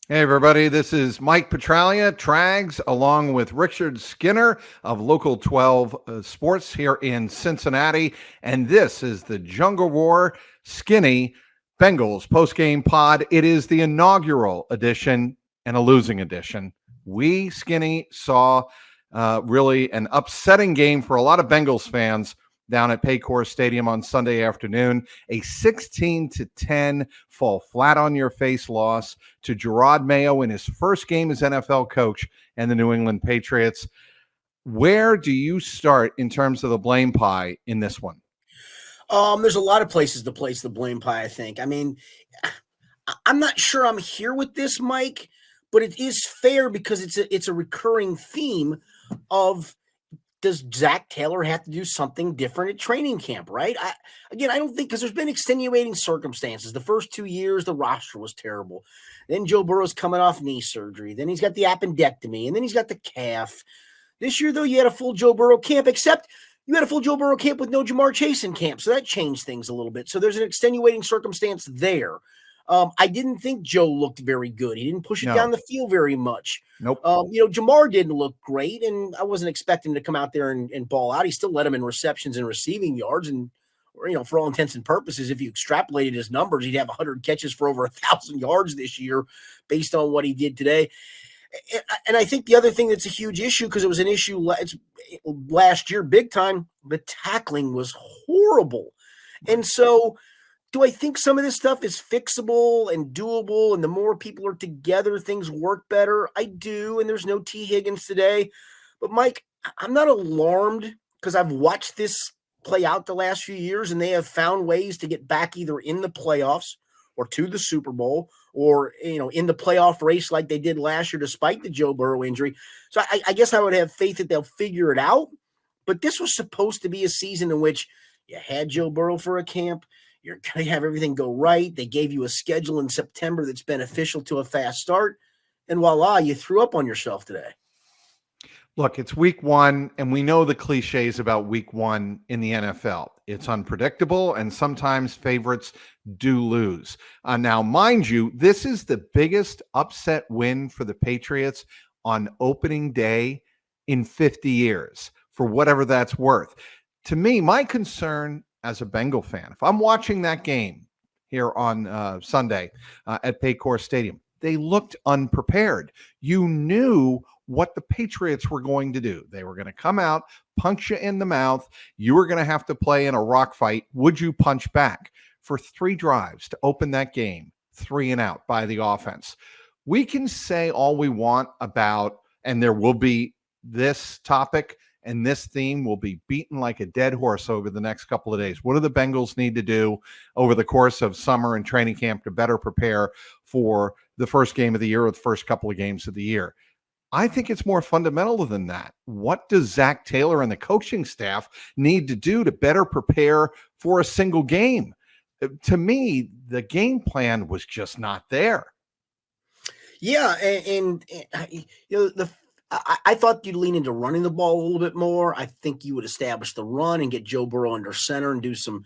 Hey, everybody, this is Mike Petraglia, Trags, along with Richard Skinner of Local 12 Sports here in Cincinnati. And this is the Jungle War Skinny Bengals postgame pod. It is the inaugural edition and a losing edition. We, Skinny, saw really an upsetting game for a lot of Bengals fans down at Paycor Stadium on Sunday afternoon. A 16-10 fall flat on your face loss to Gerard Mayo in his first game as NFL coach and the New England Patriots. Where do you start in terms of the blame pie in this one? There's a lot of places to place the blame pie, I think. I mean, I'm not sure I'm here with this, Mike, but it is fair because it's a recurring theme of, does Zach Taylor have to do something different at training camp, right? I don't think, because there's been extenuating circumstances. The first 2 years, the roster was terrible. Then Joe Burrow's coming off knee surgery. Then he's got the appendectomy, and then he's got the calf. This year, though, you had a full Joe Burrow camp, except you had a full Joe Burrow camp with no Jamar Chase in camp, so that changed things a little bit. So there's an extenuating circumstance there. I didn't think Joe looked very good. He didn't push it down the field very much. Nope. Jamar didn't look great, and I wasn't expecting him to come out there and ball out. He still led him in receptions and receiving yards, and for all intents and purposes, if you extrapolated his numbers, he'd have 100 catches for over 1,000 yards this year based on what he did today. And I think the other thing that's a huge issue, because it was an issue last year big time, the tackling was horrible. And so do I think some of this stuff is fixable and doable, and the more people are together, things work better? I do, and there's no T. Higgins today. But, Mike, I'm not alarmed, because I've watched this play out the last few years, and they have found ways to get back either in the playoffs or to the Super Bowl or, in the playoff race like they did last year despite the Joe Burrow injury. So I guess I would have faith that they'll figure it out. But this was supposed to be a season in which you had Joe Burrow for a camp. You're going to have everything go right. They gave you a schedule in September that's beneficial to a fast start. And voila, you threw up on yourself today. Look, it's week one, and we know the cliches about week one in the NFL. It's unpredictable, and sometimes favorites do lose. Now, mind you, this is the biggest upset win for the Patriots on opening day in 50 years, for whatever that's worth. To me, my concern as a Bengal fan, if I'm watching that game here on Sunday at Paycor Stadium, they looked unprepared. You knew what the Patriots were going to do. They were going to come out, punch you in the mouth. You were going to have to play in a rock fight. Would you punch back? For 3 drives to open that game, 3 and out by the offense. We can say all we want about, and there will be this topic and this theme will be beaten like a dead horse over the next couple of days. What do the Bengals need to do over the course of summer and training camp to better prepare for the first game of the year or the first couple of games of the year? I think it's more fundamental than that. What does Zach Taylor and the coaching staff need to do to better prepare for a single game? To me, the game plan was just not there. Yeah, I thought you'd lean into running the ball a little bit more. I think you would establish the run and get Joe Burrow under center and do some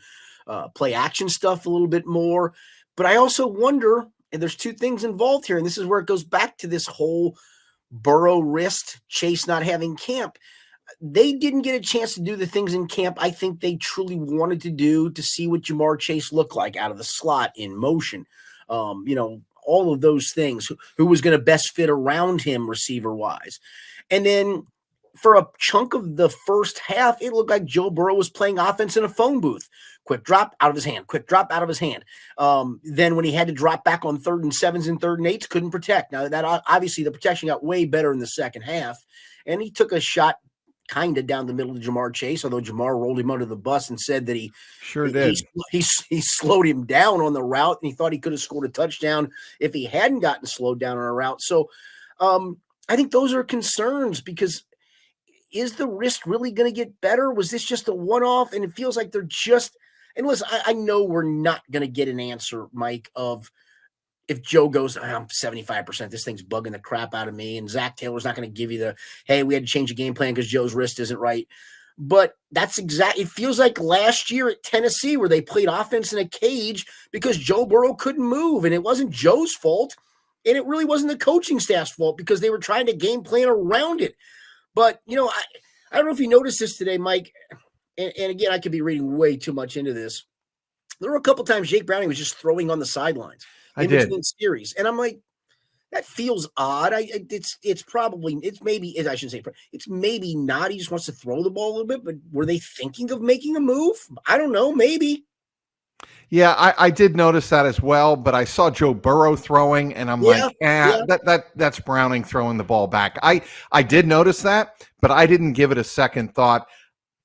play action stuff a little bit more. But I also wonder, and there's 2 things involved here, and this is where it goes back to this whole Burrow wrist, Chase not having camp. They didn't get a chance to do the things in camp I think they truly wanted to do, to see what Jamar Chase looked like out of the slot in motion. All of those things, who was going to best fit around him receiver-wise. And then for a chunk of the first half, it looked like Joe Burrow was playing offense in a phone booth. Quick drop out of his hand, quick drop out of his hand. Then when he had to drop back on 3rd and 7s and 3rd and 8s, couldn't protect. Now, that obviously the protection got way better in the second half, and he took a shot kind of down the middle of Jamar Chase, although Jamar rolled him under the bus and said that he slowed him down on the route, and he thought he could have scored a touchdown if he hadn't gotten slowed down on a route. So I think those are concerns, because is the wrist really going to get better? Was this just a one-off? And it feels like they're just – and listen, I know we're not going to get an answer, Mike, of if Joe goes, I'm 75%, this thing's bugging the crap out of me, and Zach Taylor's not going to give you the, hey, we had to change the game plan because Joe's wrist isn't right. But that's it feels like last year at Tennessee, where they played offense in a cage because Joe Burrow couldn't move, and it wasn't Joe's fault. And it really wasn't the coaching staff's fault because they were trying to game plan around it. But, I don't know if you noticed this today, Mike. And again, I could be reading way too much into this. There were a couple times Jake Browning was just throwing on the sidelines between series. And I'm like, that feels odd. It's maybe not. He just wants to throw the ball a little bit, but were they thinking of making a move? I don't know. Maybe. Yeah, I did notice that as well, but I saw Joe Burrow throwing, and I'm that's Browning throwing the ball back. I did notice that, but I didn't give it a second thought.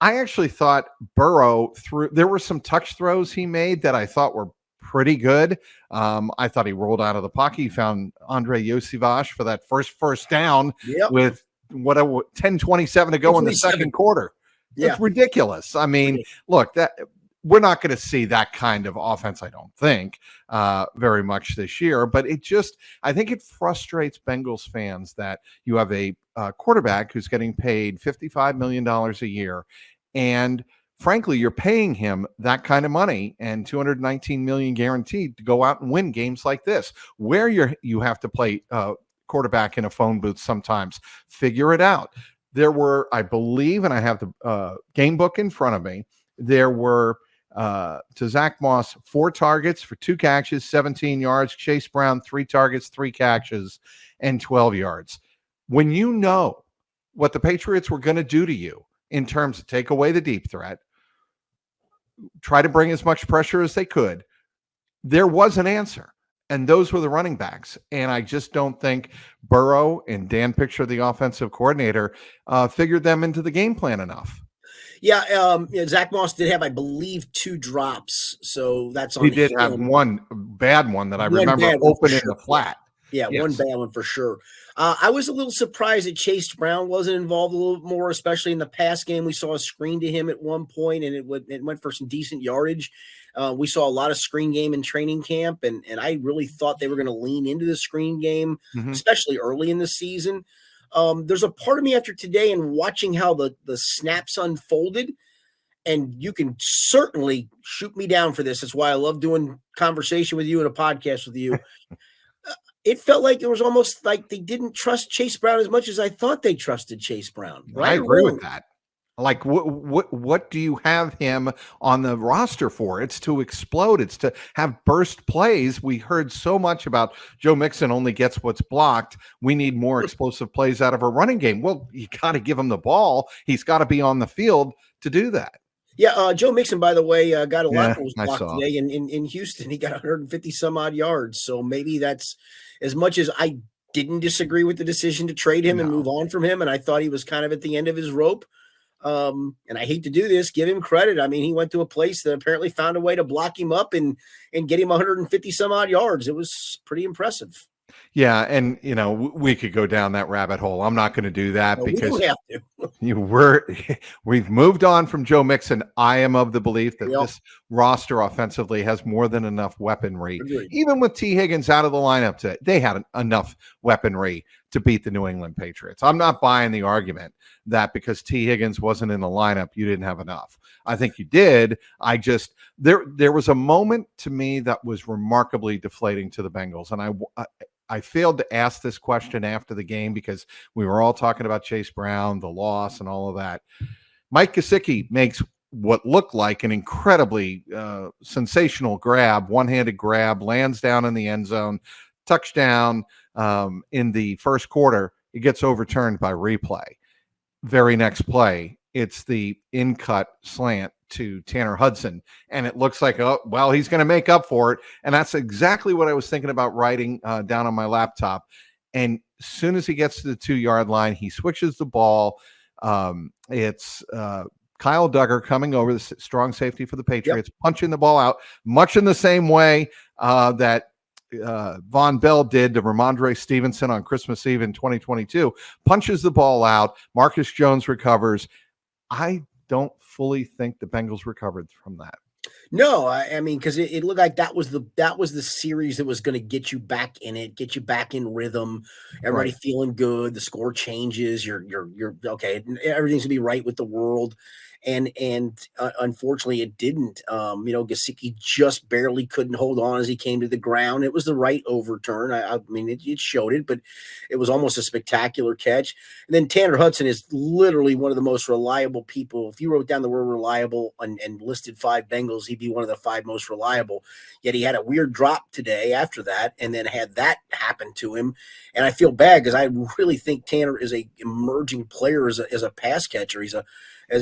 I actually thought Burrow there were some touch throws he made that I thought were pretty good. I thought he rolled out of the pocket. He found Andre Yosivas for that first down with 10:27 to go in the second quarter. It's ridiculous. I mean, look, that we're not going to see that kind of offense, I don't think, very much this year. But I think it frustrates Bengals fans that you have a quarterback who's getting paid $55 million a year. And frankly, you're paying him that kind of money and $219 million guaranteed to go out and win games like this, where you have to play quarterback in a phone booth sometimes. Figure it out. There were, I believe, and I have the game book in front of me, there were to Zach Moss 4 targets for 2 catches, 17 yards. Chase Brown 3 targets, 3 catches, and 12 yards. When you know what the Patriots were going to do to you in terms of take away the deep threat, try to bring as much pressure as they could, there was an answer. And those were the running backs. And I just don't think Burrow and Dan Picture, the offensive coordinator, figured them into the game plan enough. Yeah, Zach Moss did have, I believe, 2 drops. So that's on. He did have one bad one that I remember open in the flat. Yeah, yes. One bad one for sure. I was a little surprised that Chase Brown wasn't involved a little more, especially in the pass game. We saw a screen to him at one point, and it went for some decent yardage. We saw a lot of screen game in training camp, and I really thought they were going to lean into the screen game, especially early in the season. There's a part of me after today and watching how the snaps unfolded, and you can certainly shoot me down for this. That's why I love doing conversation with you and a podcast with you. It felt like it was almost like they didn't trust Chase Brown as much as I thought they trusted Chase Brown. Right? I agree with that. Like, what do you have him on the roster for? It's to explode. It's to have burst plays. We heard so much about Joe Mixon only gets what's blocked. We need more explosive plays out of a running game. Well, you got to give him the ball. He's got to be on the field to do that. Yeah, Joe Mixon, by the way, got a lot of those blocked today in Houston. He got 150 some odd yards. So maybe that's as much as I didn't disagree with the decision to trade him and move on from him. And I thought he was kind of at the end of his rope. And I hate to do this, give him credit. I mean, he went to a place that apparently found a way to block him up and get him 150 some odd yards. It was pretty impressive. Yeah, and we could go down that rabbit hole. I'm not going to do that because we don't have to. We've moved on from Joe Mixon. I am of the belief that this roster offensively has more than enough weaponry. Agreed. Even with T. Higgins out of the lineup today, they had enough weaponry to beat the New England Patriots. I'm not buying the argument that because T. Higgins wasn't in the lineup, you didn't have enough. I think you did. There was a moment to me that was remarkably deflating to the Bengals, and I failed to ask this question after the game because we were all talking about Chase Brown, the loss, and all of that. Mike Gesicki makes what looked like an incredibly sensational grab, one-handed grab, lands down in the end zone, touchdown in the first quarter. It gets overturned by replay. Very next play, it's the in-cut slant to Tanner Hudson, and it looks like, oh, well, he's going to make up for it. And that's exactly what I was thinking about writing down on my laptop. And as soon as he gets to the 2-yard line, he switches the ball. It's Kyle Duggar coming over, the strong safety for the Patriots, punching the ball out, much in the same way that Von Bell did to Ramondre Stevenson on Christmas Eve in 2022, punches the ball out. Marcus Jones recovers. I don't fully think the Bengals recovered from that. No, I mean, because it looked like that was the series that was going to get you back in it, get you back in rhythm. Everybody feeling good. The score changes. You're okay. Everything's gonna be right with the world. and unfortunately it didn't. Gesicki just barely couldn't hold on as he came to the ground. It was the right overturn. I mean, it showed it, but it was almost a spectacular catch. And then Tanner Hudson is literally one of the most reliable people. If you wrote down the word reliable and listed 5 Bengals, he'd be one of the 5 most reliable. Yet he had a weird drop today after that, and then had that happen to him. And I feel bad because I really think Tanner is a emerging player as a pass catcher. As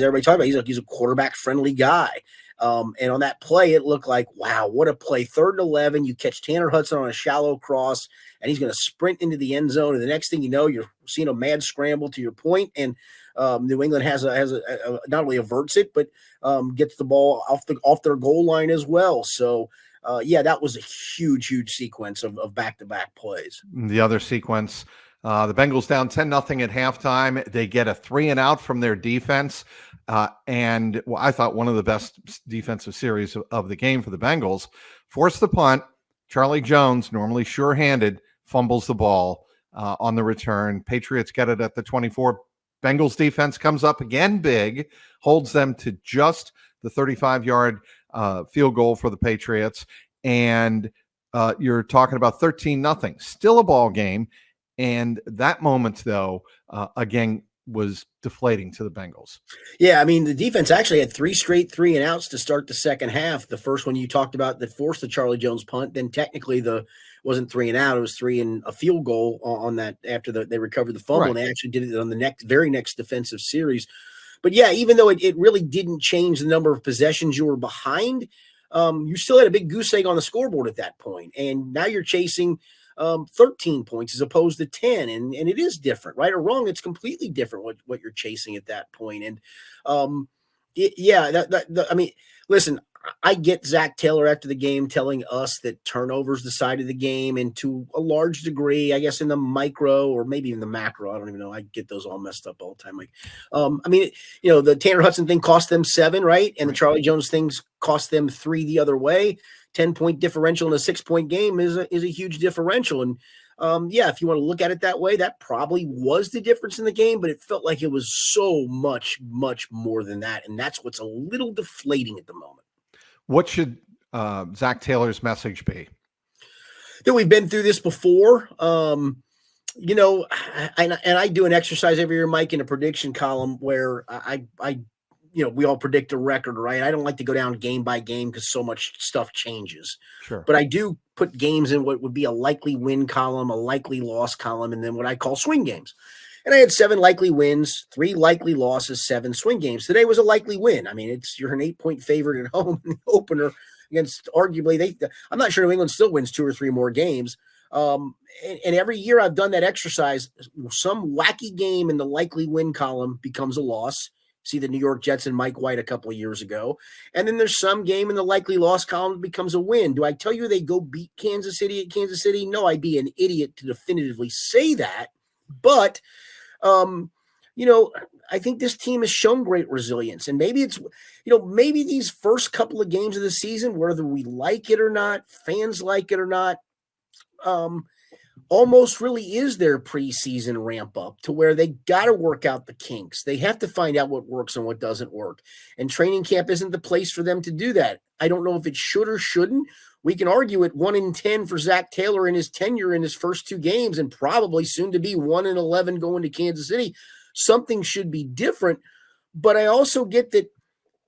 everybody talks about, he's a quarterback friendly guy. And on that play, it looked like, wow, what a play. 3rd and 11, you catch Tanner Hudson on a shallow cross, and he's going to sprint into the end zone. And the next thing you know, you're seeing a mad scramble to your point, and New England has a not only averts it, but gets the ball off their goal line as well. So, that was a huge sequence of back-to-back plays. The other sequence, the Bengals down 10-0 at halftime. They get a 3-and-out from their defense. And I thought one of the best defensive series of the game for the Bengals. Force the punt. Charlie Jones, normally sure-handed, fumbles the ball on the return. Patriots get it at the 24. Bengals defense comes up again big, holds them to just the 35-yard field goal for the Patriots. And you're talking about 13-0, still a ball game. And that moment, though, again, was deflating to the Bengals. Yeah, I mean, the defense actually had 3 straight 3-and-outs to start the second half. The first one you talked about that forced the Charlie Jones punt. Then technically wasn't 3-and-out. It was 3 and a field goal on that after they recovered the fumble. Right. And they actually did it on the very next defensive series. But yeah, even though it really didn't change the number of possessions you were behind, you still had a big goose egg on the scoreboard at that point. And now you're chasing 13 points as opposed to 10. And it is different, right or wrong. It's completely different what you're chasing at that point. And I mean, listen, I get Zach Taylor after the game telling us that turnovers decided the game, and to a large degree, I guess in the micro or maybe even the macro, I don't even know. I get those all messed up all the time. Like, I mean, the Tanner Hudson thing cost them 7, right? And the Charlie Jones things cost them 3 the other way. 10-point differential in a 6-point game is a huge differential. And if you want to look at it that way, that probably was the difference in the game, but it felt like it was so much more than that. And that's what's a little deflating at the moment. What should Zach Taylor's message be? That we've been through this before. And I do an exercise every year, Mike, in a prediction column where I we all predict a record, right? I don't like to go down game by game because so much stuff changes. Sure. But I do put games in what would be a likely win column, a likely loss column, and then what I call swing games. And I had 7 likely wins, 3 likely losses, 7 swing games. Today was a likely win. I mean, you're an 8-point favorite at home in the opener against arguably I'm not sure New England still wins 2 or 3 more games. And every year I've done that exercise, some wacky game in the likely win column becomes a loss. See the New York Jets and Mike White a couple of years ago. And then there's some game in the likely loss column that becomes a win. Do I tell you they go beat Kansas City at Kansas City? No, I'd be an idiot to definitively say that. But, I think this team has shown great resilience. And maybe it's, maybe these first couple of games of the season, whether we like it or not, fans like it or not, almost really is their preseason ramp up to where they got to work out the kinks. They have to find out what works and what doesn't work. And training camp isn't the place for them to do that. I don't know if it should or shouldn't. We can argue it 1-10 for Zach Taylor in his tenure in his first 2 games, and probably soon to be 1-11 going to Kansas City. Something should be different. But I also get that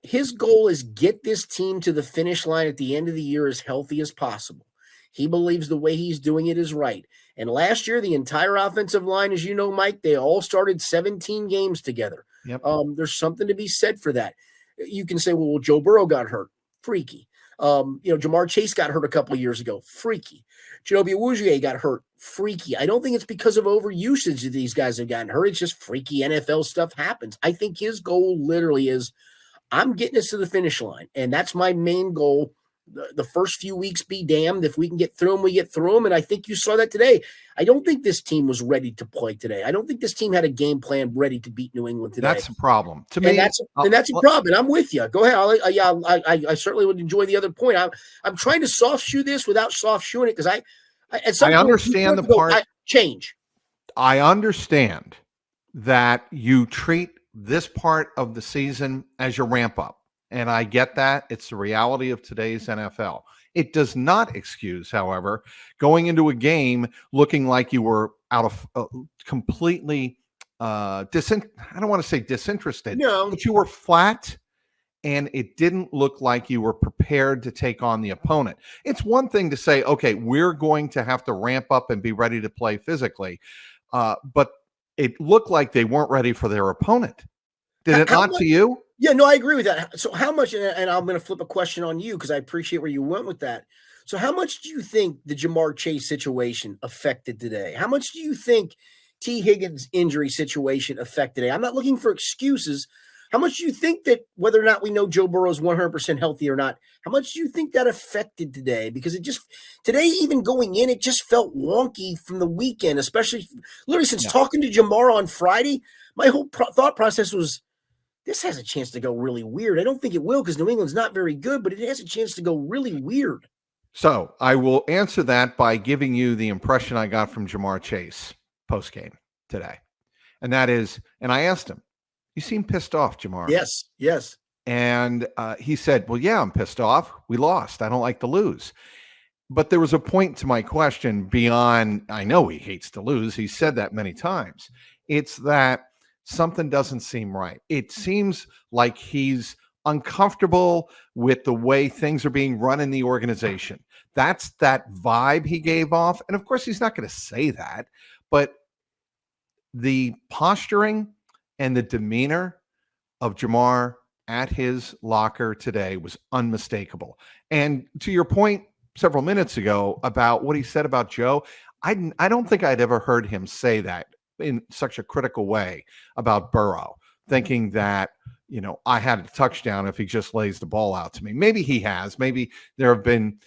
his goal is get this team to the finish line at the end of the year as healthy as possible. He believes the way he's doing it is right. And last year, the entire offensive line, as you know, Mike, they all started 17 games together. Yep. There's something to be said for that. You can say, well, Joe Burrow got hurt. Freaky. Jamar Chase got hurt a couple of years ago. Freaky. Chidobe Awuzie got hurt. Freaky. I don't think it's because of overusage that these guys have gotten hurt. It's just freaky NFL stuff happens. I think his goal literally is, I'm getting us to the finish line. And that's my main goal. The first few weeks be damned. If we can get through them, we get through them. And I think you saw that today. I don't think this team was ready to play today. I don't think this team had a game plan ready to beat New England today. That's a problem to me. And that's a problem. And I'm with you. Go ahead. I certainly would enjoy the other point. I'm trying to soft shoe this without soft shoeing it, because I understand the part. Change. I understand that you treat this part of the season as your ramp up. And I get that. It's the reality of today's NFL. It does not excuse, however, going into a game looking like you were out of completely I don't want to say disinterested, No, but you were flat and it didn't look like you were prepared to take on the opponent. It's one thing to say, okay, we're going to have to ramp up and be ready to play physically. But it looked like they weren't ready for their opponent. Did it not to you? Yeah, no, I agree with that. So how much, and I'm going to flip a question on you because I appreciate where you went with that. So how much do you think the Jamar Chase situation affected today? How much do you think T. Higgins' injury situation affected today? I'm not looking for excuses. How much do you think that whether or not we know Joe Burrow is 100% healthy or not, how much do you think that affected today? Because it just, today, even going in, it just felt wonky from the weekend, especially literally since talking to Jamar on Friday, my whole thought process was, this has a chance to go really weird. I don't think it will because New England's not very good, but it has a chance to go really weird. So I will answer that by giving you the impression I got from Jamar Chase post-game today. And that is, and I asked him, you seem pissed off, Jamar. Yes. And he said, well, yeah, I'm pissed off. We lost. I don't like to lose. But there was a point to my question beyond, I know he hates to lose. He said that many times. It's that something doesn't seem right. It seems like he's uncomfortable with the way things are being run in the organization. That's that vibe he gave off. And of course, he's not going to say that, but the posturing and the demeanor of Jamar at his locker today was unmistakable. And to your point several minutes ago about what he said about Joe, I don't think I'd ever heard him say that in such a critical way about Burrow, thinking that, you know, I had a touchdown if he just lays the ball out to me. Maybe he has. Maybe there have been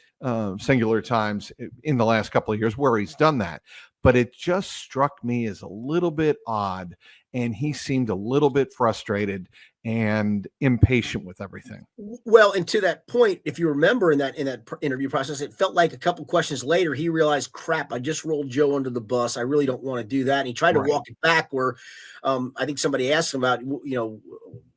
singular times in the last couple of years where he's done that. But it just struck me as a little bit odd, and he seemed a little bit frustrated and impatient with everything. Well, and to that point, if you remember in that interview process, it felt like a couple questions later he realized, crap, I just rolled Joe under the bus. I really don't want to do that. And he tried to walk it back. Where I think somebody asked him about, you know,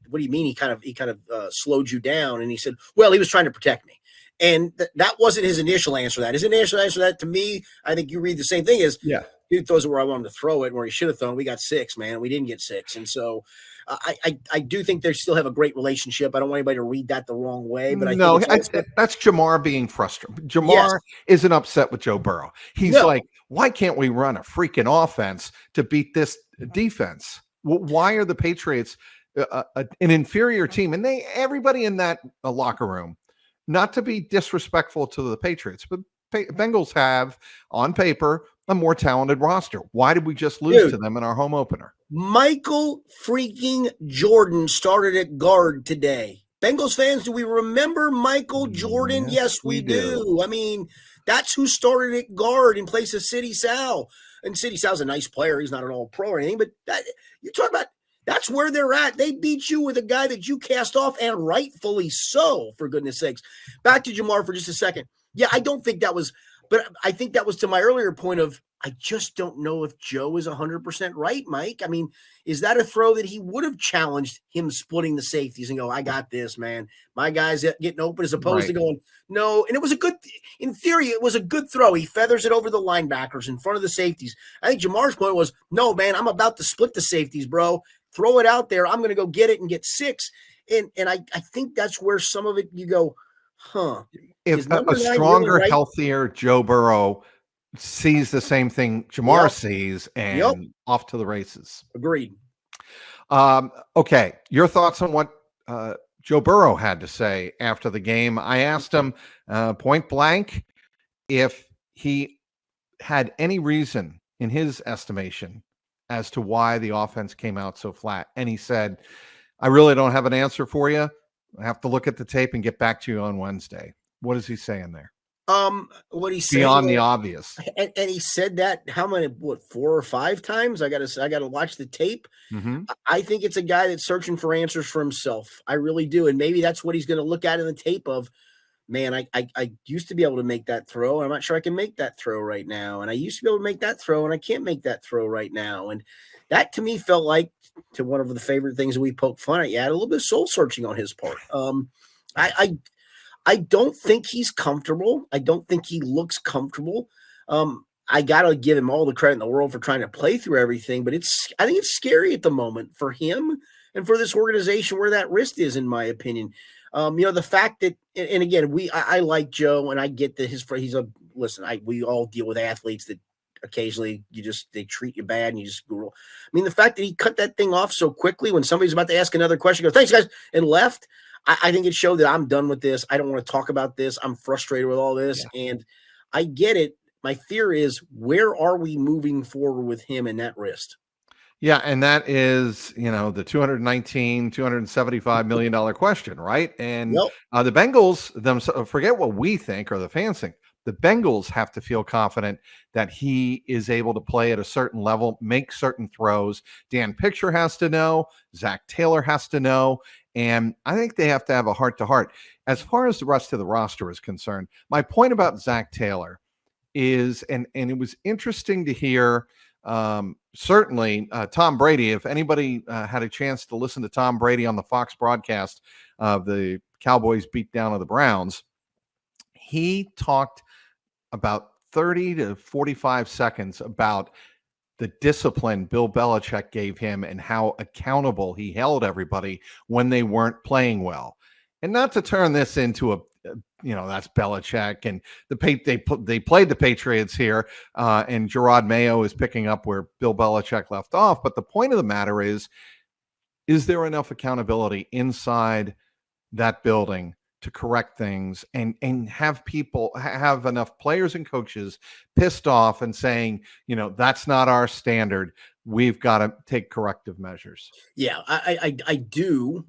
what do you mean? He kind of slowed you down, and he said, well, he was trying to protect me. And that wasn't his initial answer to that. His initial answer to that, to me, I think you read the same thing, is, dude throws it where I want him to throw it, where he should have thrown. We got 6, man. We didn't get 6. And so I do think they still have a great relationship. I don't want anybody to read that the wrong way. But that's Jamar being frustrated. Jamar isn't upset with Joe Burrow. He's like, why can't we run a freaking offense to beat this defense? Why are the Patriots an inferior team? And everybody in that locker room, not to be disrespectful to the Patriots, but Bengals have, on paper, a more talented roster. Why did we just lose to them in our home opener? Michael freaking Jordan started at guard today. Bengals fans, do we remember Michael Jordan? Yes, we do. I mean, that's who started at guard in place of City Sal. And City Sal's a nice player. He's not an all-pro or anything, but you're talking about, that's where they're at. They beat you with a guy that you cast off, and rightfully so, for goodness sakes. Back to Jamar for just a second. Yeah, I don't think that was, but I think that was to my earlier point of, I just don't know if Joe is 100% right, Mike. I mean, is that a throw that he would have challenged him splitting the safeties and go, I got this, man. My guy's getting open, as opposed to going, no. And it was in theory, it was a good throw. He feathers it over the linebackers in front of the safeties. I think Jamar's point was, no, man, I'm about to split the safeties, bro. Throw it out there. I'm going to go get it and get 6. And I think that's where some of it you go, huh. If a stronger, really healthier Joe Burrow sees the same thing Jamar sees, and off to the races. Agreed. Okay. Your thoughts on what Joe Burrow had to say after the game? I asked him point blank if he had any reason in his estimation as to why the offense came out so flat. And he said, I really don't have an answer for you. I have to look at the tape and get back to you on Wednesday. What is he saying there? What he said beyond the obvious, and he said that how many, 4 or 5 times? I gotta watch the tape. Mm-hmm. I think it's a guy that's searching for answers for himself. I really do, and maybe that's what he's going to look at in the tape of. man, I used to be able to make that throw. I'm not sure I can make that throw right now. And I used to be able to make that throw, and I can't make that throw right now. And that to me felt like, to one of the favorite things that we poke fun at, you had a little bit of soul searching on his part. I I don't think he's comfortable. I don't think he looks comfortable. I gotta give him all the credit in the world for trying to play through everything, but I think it's scary at the moment for him and for this organization where that wrist is, in my opinion. The fact that, and again, I like Joe, and I get that he's a listen. We all deal with athletes that occasionally they treat you bad and you just go. I mean, the fact that he cut that thing off so quickly when somebody's about to ask another question, goes, "Thanks, guys," and left. I think it showed that I'm done with this. I don't want to talk about this. I'm frustrated with all this, and I get it. My fear is, where are we moving forward with him and that wrist? Yeah, and that is, the $275 million question, right? And Yep. the Bengals themselves, forget what we think or the fans think. The Bengals have to feel confident that he is able to play at a certain level, make certain throws. Dan Picture has to know. Zach Taylor has to know. And I think they have to have a heart-to-heart. As far as the rest of the roster is concerned, my point about Zach Taylor is, and it was interesting to hear, certainly Tom Brady, if anybody had a chance to listen to Tom Brady on the Fox broadcast of the Cowboys beatdown of the Browns, he talked about 30 to 45 seconds about the discipline Bill Belichick gave him and how accountable he held everybody when they weren't playing well. And not to turn this into that's Belichick, and they played the Patriots here, and Gerard Mayo is picking up where Bill Belichick left off. But the point of the matter is there enough accountability inside that building to correct things and have enough players and coaches pissed off and saying, that's not our standard. We've got to take corrective measures. Yeah, I do.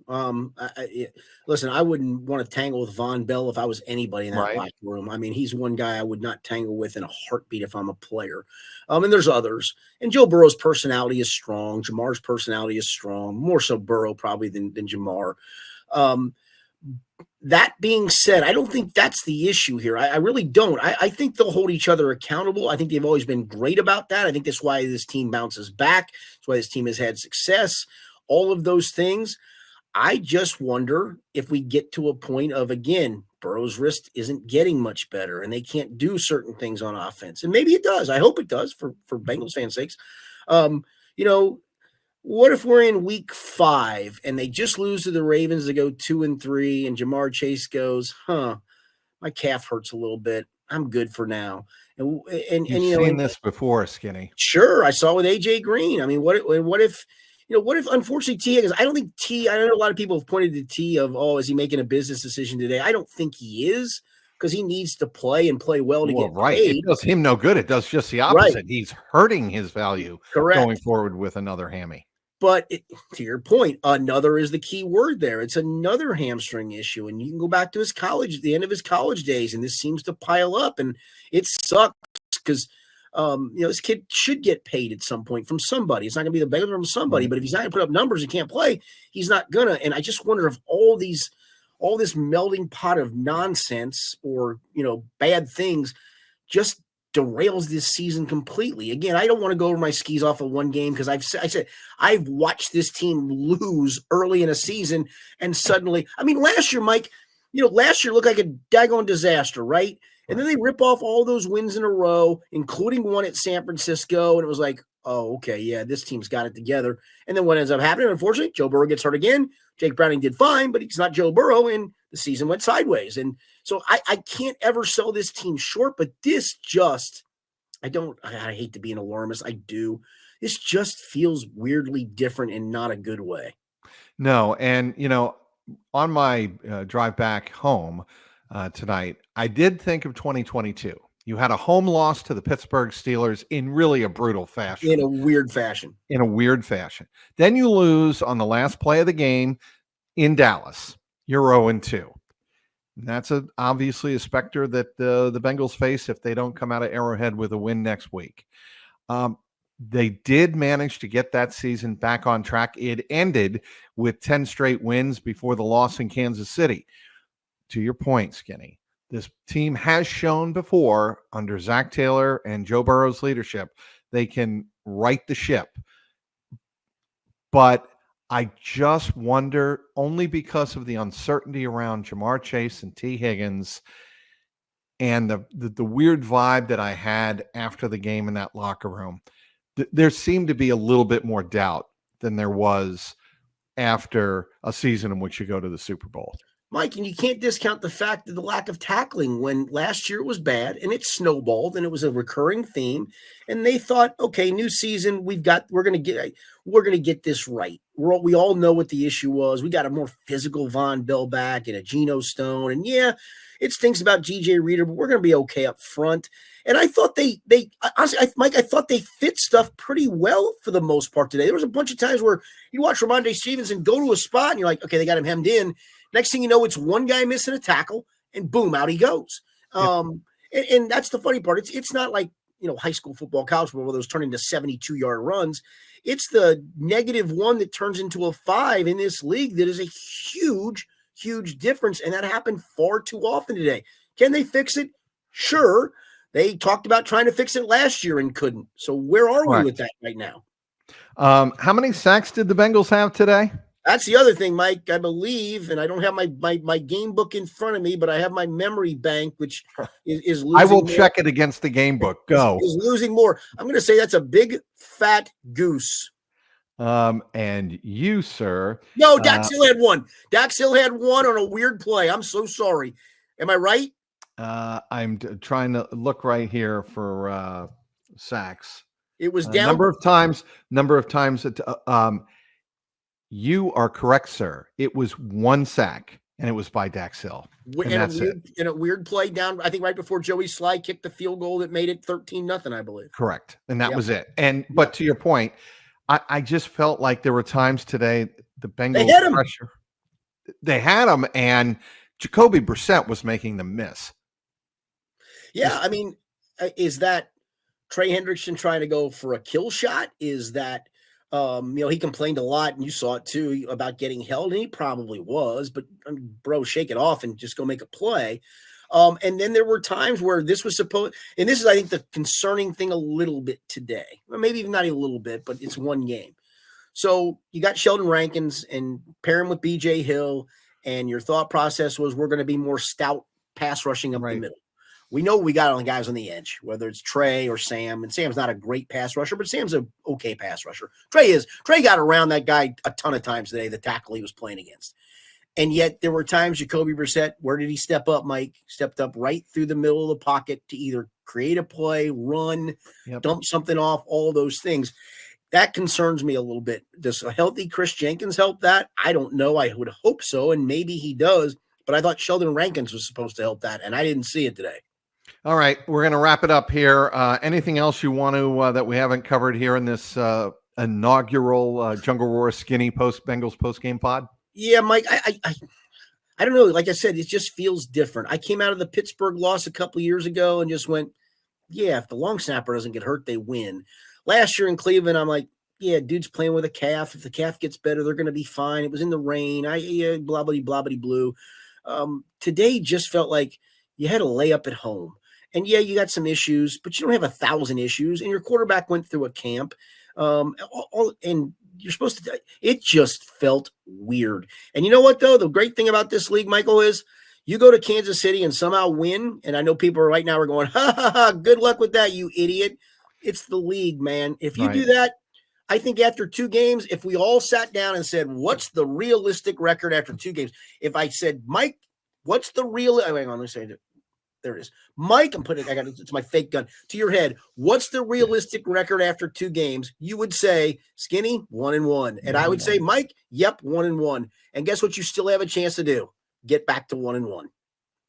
Listen, I wouldn't want to tangle with Von Bell if I was anybody in that locker room. I mean, he's one guy I would not tangle with in a heartbeat if I'm a player. And there's others. And Joe Burrow's personality is strong. Jamar's personality is strong, more so Burrow probably than Jamar. That being said, I don't think that's the issue here. I really don't. I think they'll hold each other accountable. I think they've always been great about that. I think that's why this team bounces back. That's why this team has had success. All of those things. I just wonder if we get to a point of, again, Burrow's wrist isn't getting much better and they can't do certain things on offense. And maybe it does. I hope it does for Bengals fans' sakes. What if we're in week 5 and they just lose to the Ravens to go 2-3 and Jamar Chase goes, my calf hurts a little bit. I'm good for now. And you've seen this before, Skinny. Sure. I saw with AJ Green. I mean, what if unfortunately T, because I don't think T, I know a lot of people have pointed to T of, is he making a business decision today? I don't think he is, because he needs to play and play well to get paid. It does him no good. It does just the opposite. Right. He's hurting his value going forward with another hammy. But to your point, another is the key word there. It's another hamstring issue. And you can go back to the end of his college days, and this seems to pile up. And it sucks because, this kid should get paid at some point from somebody. It's not going to be the Bengals from somebody, but if he's not going to put up numbers, he can't play. He's not going to. And I just wonder if all this melding pot of nonsense or, bad things just derails this season completely. Again, I don't want to go over my skis off of one game, because I've watched this team lose early in a season, and suddenly, last year, Mike, last year looked like a daggone disaster, right? And then they rip off all those wins in a row, including one at San Francisco, and it was like, oh, okay, yeah, this team's got it together. And then what ends up happening, unfortunately, Joe Burrow gets hurt again. Jake Browning did fine, but he's not Joe Burrow, and the season went sideways. And so I can't ever sell this team short, but this just, I hate to be an alarmist. I do. This just feels weirdly different in not a good way. No. And, on my drive back home tonight, I did think of 2022. You had a home loss to the Pittsburgh Steelers in really a brutal fashion. In a weird fashion. Then you lose on the last play of the game in Dallas. You're 0-2. And that's obviously a specter that the Bengals face if they don't come out of Arrowhead with a win next week. They did manage to get that season back on track. It ended with 10 straight wins before the loss in Kansas City. To your point, Skinny, This team has shown before under Zach Taylor and Joe Burrow's leadership, they can right the ship. But I just wonder, only because of the uncertainty around Jamar Chase and T. Higgins and the weird vibe that I had after the game in that locker room, there seemed to be a little bit more doubt than there was after a season in which you go to the Super Bowl. Mike, and you can't discount the fact that the lack of tackling when last year it was bad and it snowballed and it was a recurring theme. And they thought, okay, new season, we're going to get this right. We all know what the issue was. We got a more physical Von Bell back and a Geno Stone. And yeah, it stinks about GJ Reader, but we're going to be okay up front. And I thought Mike, I thought they fit stuff pretty well for the most part today. There was a bunch of times where you watch Ramondre Stevenson go to a spot and you're like, okay, they got him hemmed in. Next thing you know, it's one guy missing a tackle, and boom, out he goes. And that's the funny part. It's not like, high school football, college football, where those turn into 72-yard runs. It's the -1 that turns into a 5 in this league that is a huge, huge difference, and that happened far too often today. Can they fix it? Sure. They talked about trying to fix it last year and couldn't. So where are we with that right now? How many sacks did the Bengals have today? That's the other thing, Mike, I believe, and I don't have my game book in front of me, but I have my memory bank, which is losing. I will check it against the game book. Go. Is losing more. I'm going to say that's a big, fat goose. And you, sir. No, Dax Hill had one. Dax Hill had one on a weird play. I'm so sorry. Am I right? I'm trying to look right here for sacks. It was down. Number of times. You are correct, sir. It was one sack, and it was by Dax Hill. And that's it. In a weird play down, I think right before Joey Sly kicked the field goal that made it 13-0, I believe. Correct. And that was it. But to your point, I just felt like there were times today the Bengals pressure. They had him, and Jacoby Brissett was making them miss. Yeah, I mean, is that Trey Hendrickson trying to go for a kill shot? Is that he complained a lot, and you saw it too, about getting held, and he probably was, but bro, shake it off and just go make a play. And then there were times where this was supposed, and this is, I think, the concerning thing a little bit today, or maybe even not a little bit, but it's one game. So you got Sheldon Rankins and pair him with BJ Hill, and your thought process was we're going to be more stout pass rushing up the middle. We know we got on the guys on the edge, whether it's Trey or Sam, and Sam's not a great pass rusher, but Sam's an okay pass rusher. Trey is. Trey got around that guy a ton of times today, the tackle he was playing against. And yet there were times Jacoby Brissett, where did he step up, Mike? Stepped up right through the middle of the pocket to either create a play, run, dump something off, all those things. That concerns me a little bit. Does a healthy Chris Jenkins help that? I don't know. I would hope so, and maybe he does. But I thought Sheldon Rankins was supposed to help that, and I didn't see it today. All right, we're going to wrap it up here. Anything else you want to that we haven't covered here in this inaugural Jungle Roar Skinny Bengals post-game pod? Yeah, Mike, I don't know. Like I said, it just feels different. I came out of the Pittsburgh loss a couple years ago and just went, yeah, if the long snapper doesn't get hurt, they win. Last year in Cleveland, I'm like, yeah, dude's playing with a calf. If the calf gets better, they're going to be fine. It was in the rain. Blah, blah, blah, blah, blue. Today just felt like you had a layup at home. And yeah, you got some issues, but you don't have 1,000 issues. And your quarterback went through a camp. And you're supposed to, it just felt weird. And you know what, though? The great thing about this league, Michael, is you go to Kansas City and somehow win. And I know people right now are going, ha, ha, ha, good luck with that, you idiot. It's the league, man. If you do that, I think after 2 games, if we all sat down and said, what's the realistic record after 2 games? If I said, Mike, what's the real, hang on, let me say it. There it is. Mike, it's my fake gun to your head. What's the realistic record after 2 games? You would say, Skinny, 1-1. And I would say, Mike, yep, 1-1. And guess what you still have a chance to do? Get back to 1-1.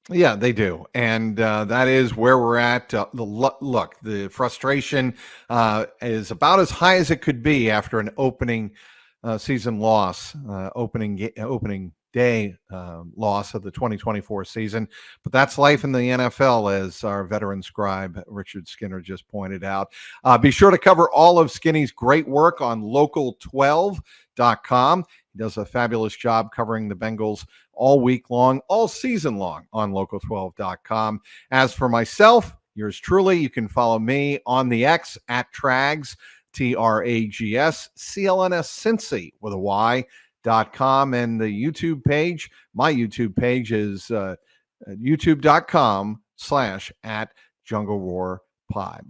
Yeah, they do. And that is where we're at. Look, the frustration is about as high as it could be after an opening season loss, opening day loss of the 2024 season. But that's life in the NFL, as our veteran scribe, Richard Skinner, just pointed out. Be sure to cover all of Skinny's great work on local12.com. He does a fabulous job covering the Bengals all week long, all season long on local12.com. As for myself, yours truly, you can follow me on the X at Trags, Trags, CLNS Cincy with a Y.com, and the YouTube page. My YouTube page is youtube.com/@Jungle Roar Pod.